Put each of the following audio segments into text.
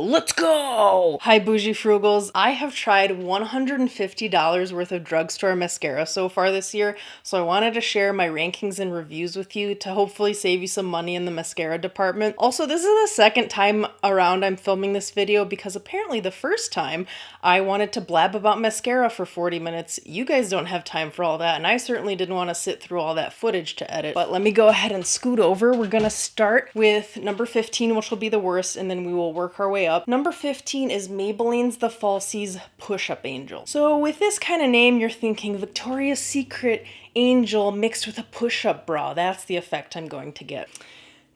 Let's go! Hi Bougie Frugals. I have tried $150 worth of drugstore mascara so far this year, so I wanted to share my rankings and reviews with you to hopefully save you some money in the mascara department. Also, this is the second time around I'm filming this video because apparently the first time I wanted to blab about mascara for 40 minutes. You guys don't have time for all that, and I certainly didn't want to sit through all that footage to edit. But let me go ahead and scoot over. We're gonna start with number 15, which will be the worst, and then we will work our way up. Number 15 is Maybelline's The Falsies Push-Up Angel. So with this kind of name, you're thinking Victoria's Secret angel mixed with a push-up bra. That's the effect I'm going to get.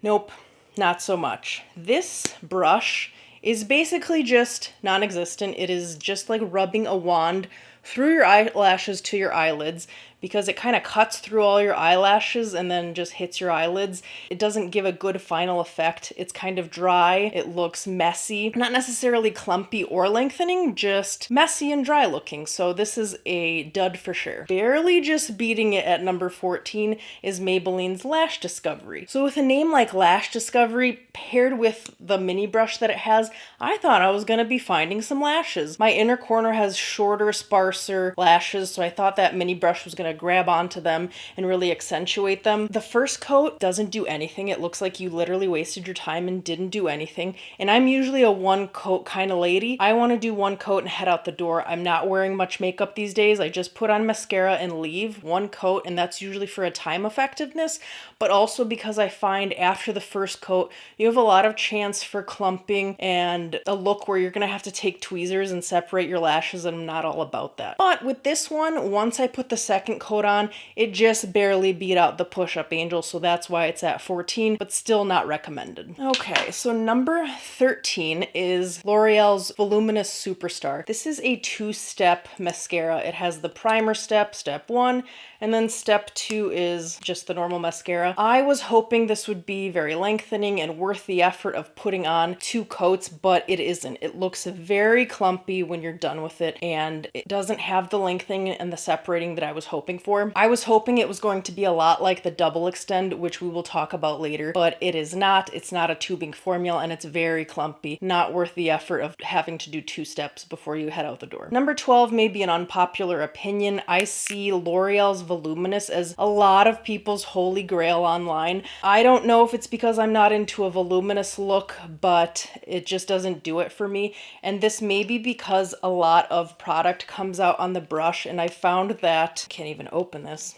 Nope, not so much. This brush is basically just non-existent. It is just like rubbing a wand through your eyelashes to your eyelids, because it kind of cuts through all your eyelashes and then just hits your eyelids. It doesn't give a good final effect. It's kind of dry. It looks messy. Not necessarily clumpy or lengthening, just messy and dry looking. So this is a dud for sure. Barely just beating it at number 14 is Maybelline's Lash Discovery. So with a name like Lash Discovery paired with the mini brush that it has, I thought I was gonna be finding some lashes. My inner corner has shorter, sparser lashes, so I thought that mini brush was gonna grab onto them and really accentuate them. The first coat doesn't do anything. It looks like you literally wasted your time and didn't do anything. And I'm usually a one coat kind of lady. I want to do one coat and head out the door. I'm not wearing much makeup these days. I just put on mascara and leave one coat, and that's usually for a time effectiveness, but also because I find after the first coat, you have a lot of chance for clumping and a look where you're gonna have to take tweezers and separate your lashes, and I'm not all about that. But with this one, once I put the second coat on, it just barely beat out the Push-Up Angel, so that's why it's at 14, but still not recommended. Okay, so number 13 is L'Oreal's Voluminous Superstar. This is a two-step mascara. It has the primer step, step 1, and then step 2 is just the normal mascara. I was hoping this would be very lengthening and worth the effort of putting on 2 coats, but it isn't. It looks very clumpy when you're done with it, and it doesn't have the lengthening and the separating that I was hoping for. I was hoping it was going to be a lot like the Double Extend, which we will talk about later, but it is not. It's not a tubing formula, and it's very clumpy. Not worth the effort of having to do 2 steps before you head out the door. Number 12 may be an unpopular opinion. I see L'Oreal's Voluminous as a lot of people's holy grail online. I don't know if it's because I'm not into a voluminous look, but it just doesn't do it for me. And this may be because a lot of product comes out on the brush, and I found that, can't even open this.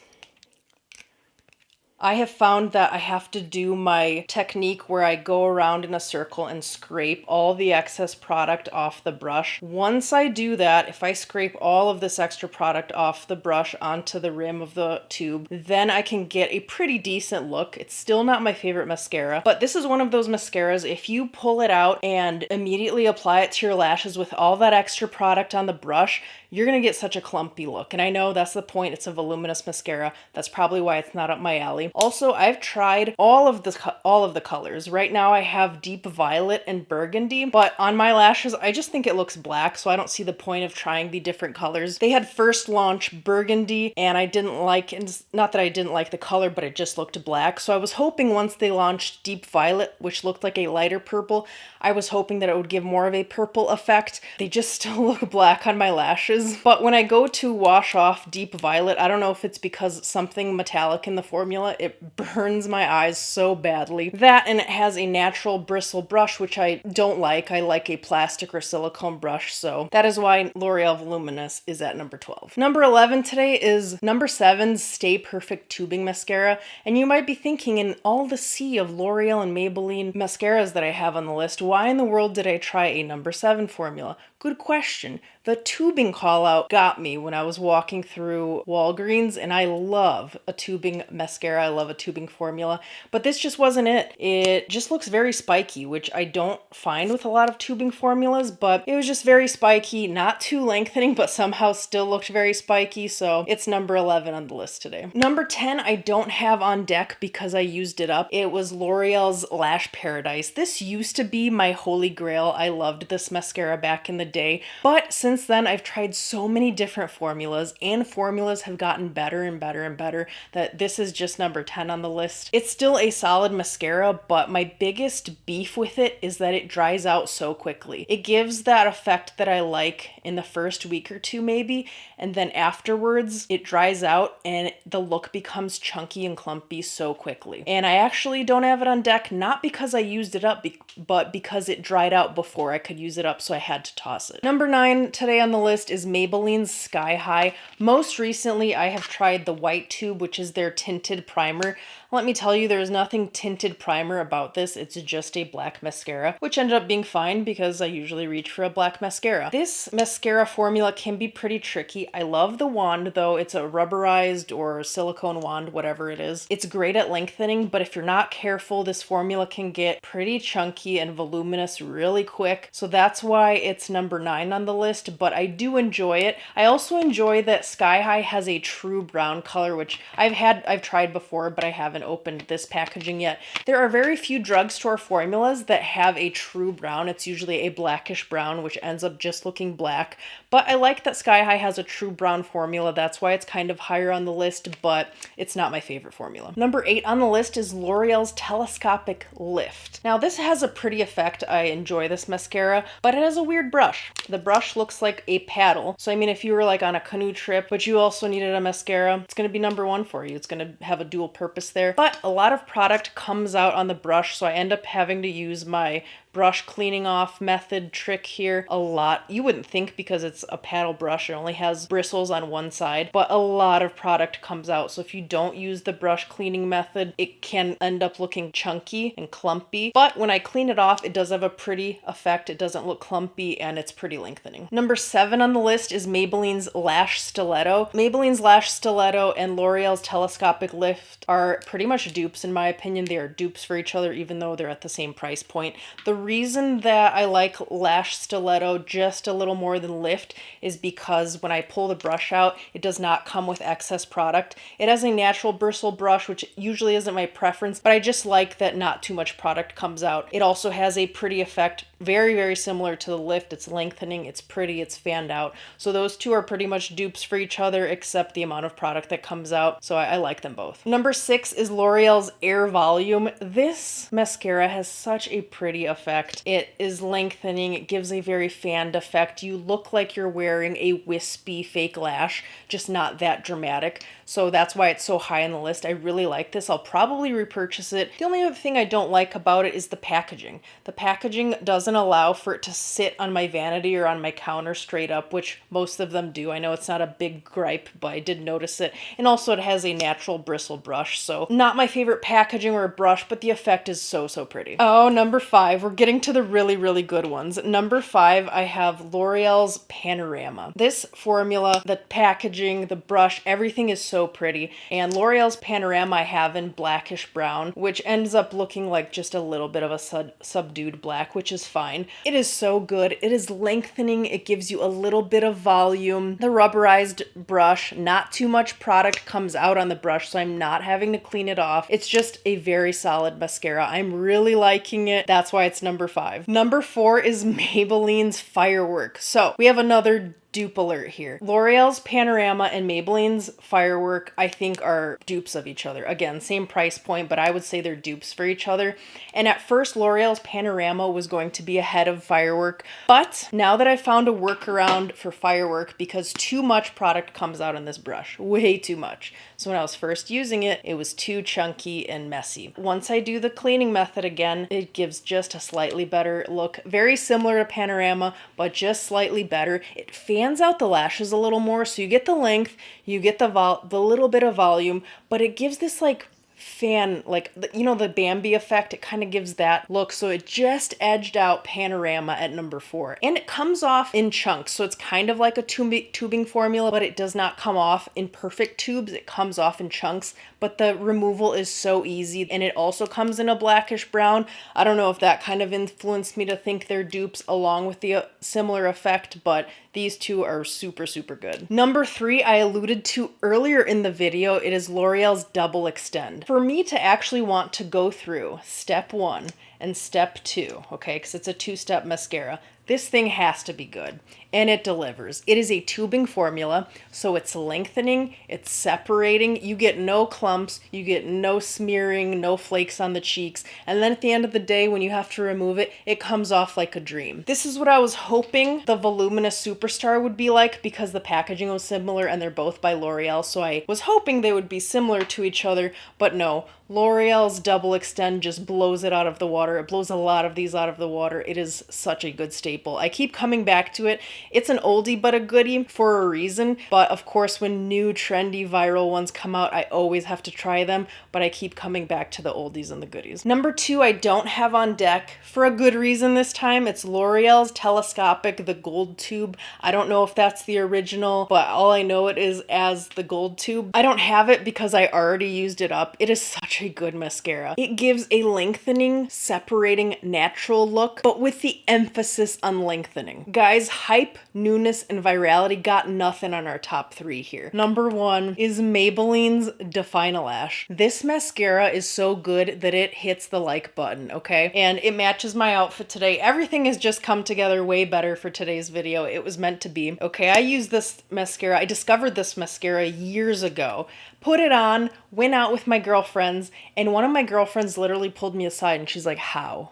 I have found that I have to do my technique where I go around in a circle and scrape all the excess product off the brush. Once I do that, if I scrape all of this extra product off the brush onto the rim of the tube, then I can get a pretty decent look. It's still not my favorite mascara, but this is one of those mascaras, if you pull it out and immediately apply it to your lashes with all that extra product on the brush, you're gonna get such a clumpy look. And I know that's the point, it's a voluminous mascara. That's probably why it's not up my alley. Also, I've tried all of the colors. Right now I have deep violet and burgundy, but on my lashes, I just think it looks black, so I don't see the point of trying the different colors. They had first launch burgundy, and I didn't like, and not that I didn't like the color, but it just looked black. So I was hoping once they launched deep violet, which looked like a lighter purple, I was hoping that it would give more of a purple effect. They just still look black on my lashes. But when I go to wash off deep violet, I don't know if it's because something metallic in the formula, it burns my eyes so badly. That, and it has a natural bristle brush, which I don't like. I like a plastic or silicone brush, so that is why L'Oreal Voluminous is at number 12. Number 11 today is number 7's Stay Perfect Tubing Mascara, and you might be thinking, in all the sea of L'Oreal and Maybelline mascaras that I have on the list, why in the world did I try a number 7 formula? Good question. The tubing call out got me when I was walking through Walgreens, and I love a tubing mascara. I love a tubing formula, but this just wasn't it. It just looks very spiky, which I don't find with a lot of tubing formulas, but it was just very spiky, not too lengthening, but somehow still looked very spiky, so it's number 11 on the list today. Number 10 I don't have on deck because I used it up. It was L'Oreal's Lash Paradise. This used to be my holy grail. I loved this mascara back in the day, but since then I've tried so many different formulas, and formulas have gotten better and better and better, that this is just number number 10 on the list. It's still a solid mascara, but my biggest beef with it is that it dries out so quickly. It gives that effect that I like in the first week or two maybe, and then afterwards it dries out and the look becomes chunky and clumpy so quickly. And I actually don't have it on deck, not because I used it up, but because it dried out before I could use it up, so I had to toss it. Number 9 today on the list is Maybelline's Sky High. Most recently, I have tried the white tube, which is their tinted primer. Let me tell you, there's nothing tinted primer about this. It's just a black mascara, which ended up being fine because I usually reach for a black mascara. This mascara formula can be pretty tricky. I love the wand though. It's a rubberized or silicone wand, whatever it is. It's great at lengthening, but if you're not careful, this formula can get pretty chunky and voluminous really quick. So that's why it's number 9 on the list, but I do enjoy it. I also enjoy that Sky High has a true brown color, which I've tried before, but I haven't opened this packaging yet. There are very few drugstore formulas that have a true brown. It's usually a blackish brown, which ends up just looking black. But I like that Sky High has a true brown formula. That's why it's kind of higher on the list, but it's not my favorite formula. Number 8 on the list is L'Oreal's Telescopic Lift. Now this has a pretty effect. I enjoy this mascara, but it has a weird brush. The brush looks like a paddle. So I mean, if you were like on a canoe trip, but you also needed a mascara, it's going to be number 1 for you. It's going to have a dual purpose there. But a lot of product comes out on the brush, so I end up having to use my brush cleaning off method trick here a lot. You wouldn't think because it's a paddle brush, it only has bristles on one side, but a lot of product comes out. So if you don't use the brush cleaning method, it can end up looking chunky and clumpy. But when I clean it off, it does have a pretty effect. It doesn't look clumpy and it's pretty lengthening. Number 7 on the list is Maybelline's Lash Stiletto. Maybelline's Lash Stiletto and L'Oreal's Telescopic Lift are pretty much dupes in my opinion. They are dupes for each other even though they're at the same price point. The reason that I like Lash Stiletto just a little more than Lift is because when I pull the brush out, it does not come with excess product. It has a natural bristle brush, which usually isn't my preference, but I just like that not too much product comes out. It also has a pretty effect, very, very similar to the Lift. It's lengthening, it's pretty, it's fanned out. So those two are pretty much dupes for each other, except the amount of product that comes out. So I like them both. Number 6 is L'Oreal's Air Volume. This mascara has such a pretty effect. It is lengthening. It gives a very fanned effect. You look like you're wearing a wispy fake lash, just not that dramatic. So that's why it's so high on the list. I really like this. I'll probably repurchase it. The only other thing I don't like about it is the packaging. The packaging doesn't allow for it to sit on my vanity or on my counter straight up, which most of them do. I know it's not a big gripe, but I did notice it. And also it has a natural bristle brush. So not my favorite packaging or brush, but the effect is so, so pretty. Oh, number 5. We're getting to the really, really good ones. Number 5, I have L'Oreal's Panorama. This formula, the packaging, the brush, everything is so pretty. And L'Oreal's Panorama I have in blackish brown, which ends up looking like just a little bit of a subdued black, which is fine. It is so good. It is lengthening. It gives you a little bit of volume. The rubberized brush, not too much product comes out on the brush, so I'm not having to clean it off. It's just a very solid mascara. I'm really liking it. That's why it's number 5. Number 4 is Maybelline's Firework. So we have another dupe alert here. L'Oreal's Panorama and Maybelline's Firework, I think, are dupes of each other. Again, same price point, but I would say they're dupes for each other. And at first, L'Oreal's Panorama was going to be ahead of Firework, but now that I found a workaround for Firework, because too much product comes out in this brush, way too much. So when I was first using it, it was too chunky and messy. Once I do the cleaning method again, it gives just a slightly better look. Very similar to Panorama, but just slightly better. It fans out the lashes a little more, so you get the length, you get the little bit of volume, but it gives this like fan, like, you know, the Bambi effect. It kind of gives that look. So it just edged out Panorama at number 4. And it comes off in chunks. So it's kind of like a tubing formula, but it does not come off in perfect tubes. It comes off in chunks, but the removal is so easy. And it also comes in a blackish brown. I don't know if that kind of influenced me to think they're dupes along with the similar effect, but these two are super, super good. Number 3, I alluded to earlier in the video. It is L'Oreal's Double Extend. For me to actually want to go through step 1 and step 2, okay, because it's a 2-step mascara. This thing has to be good, and it delivers. It is a tubing formula, so it's lengthening, it's separating. You get no clumps, you get no smearing, no flakes on the cheeks, and then at the end of the day, when you have to remove it, it comes off like a dream. This is what I was hoping the Voluminous Superstar would be like, because the packaging was similar, and they're both by L'Oreal, so I was hoping they would be similar to each other, but no. L'Oreal's Double Extend just blows it out of the water. It blows a lot of these out of the water. It is such a good staple. I keep coming back to it. It's an oldie but a goodie for a reason, but of course when new trendy viral ones come out, I always have to try them, but I keep coming back to the oldies and the goodies. Number 2 I don't have on deck for a good reason this time. It's L'Oreal's Telescopic, the Gold Tube. I don't know if that's the original, but all I know it is as the Gold Tube. I don't have it because I already used it up. It is such a good mascara. It gives a lengthening, separating, natural look, but with the emphasis on lengthening. Guys, hype, newness, and virality got nothing on our top 3 here. Number 1 is Maybelline's Define-A-Lash. This mascara is so good that it hits the like button, okay? And it matches my outfit today. Everything has just come together way better for today's video. It was meant to be. Okay, I use this mascara. I discovered this mascara years ago. Put it on, went out with my girlfriends, and one of my girlfriends literally pulled me aside and she's like, "How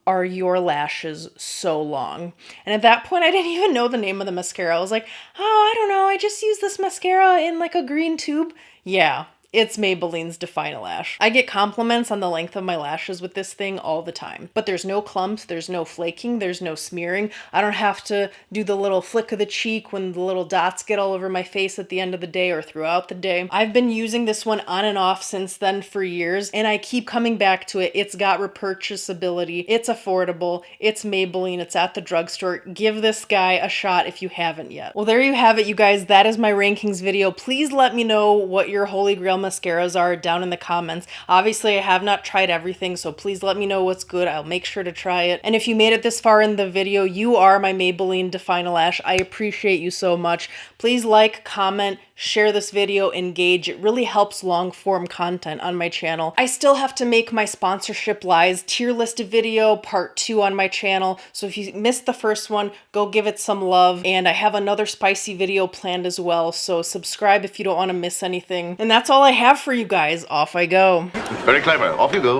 are your lashes so long?" And at that point, I didn't even know the name of the mascara. I was like, "Oh, I don't know. I just use this mascara in like a green tube." Yeah. It's Maybelline's Define-A-Lash. I get compliments on the length of my lashes with this thing all the time. But there's no clumps, there's no flaking, there's no smearing. I don't have to do the little flick of the cheek when the little dots get all over my face at the end of the day or throughout the day. I've been using this one on and off since then for years, and I keep coming back to it. It's got repurchasability, it's affordable, it's Maybelline, it's at the drugstore. Give this guy a shot if you haven't yet. Well, there you have it, you guys. That is my rankings video. Please let me know what your holy grail mascaras are down in the comments. Obviously, I have not tried everything, so please let me know what's good. I'll make sure to try it. And if you made it this far in the video, you are my Maybelline Define-A-Lash. I appreciate you so much. Please like, comment, share this video, engage. It really helps long form content on my channel. I still have to make my sponsorship lies tier list video part 2 on my channel. So if you missed the first one, go give it some love. And I have another spicy video planned as well. So subscribe if you don't want to miss anything. And that's all I have for you guys. Off I go. Very clever. Off you go.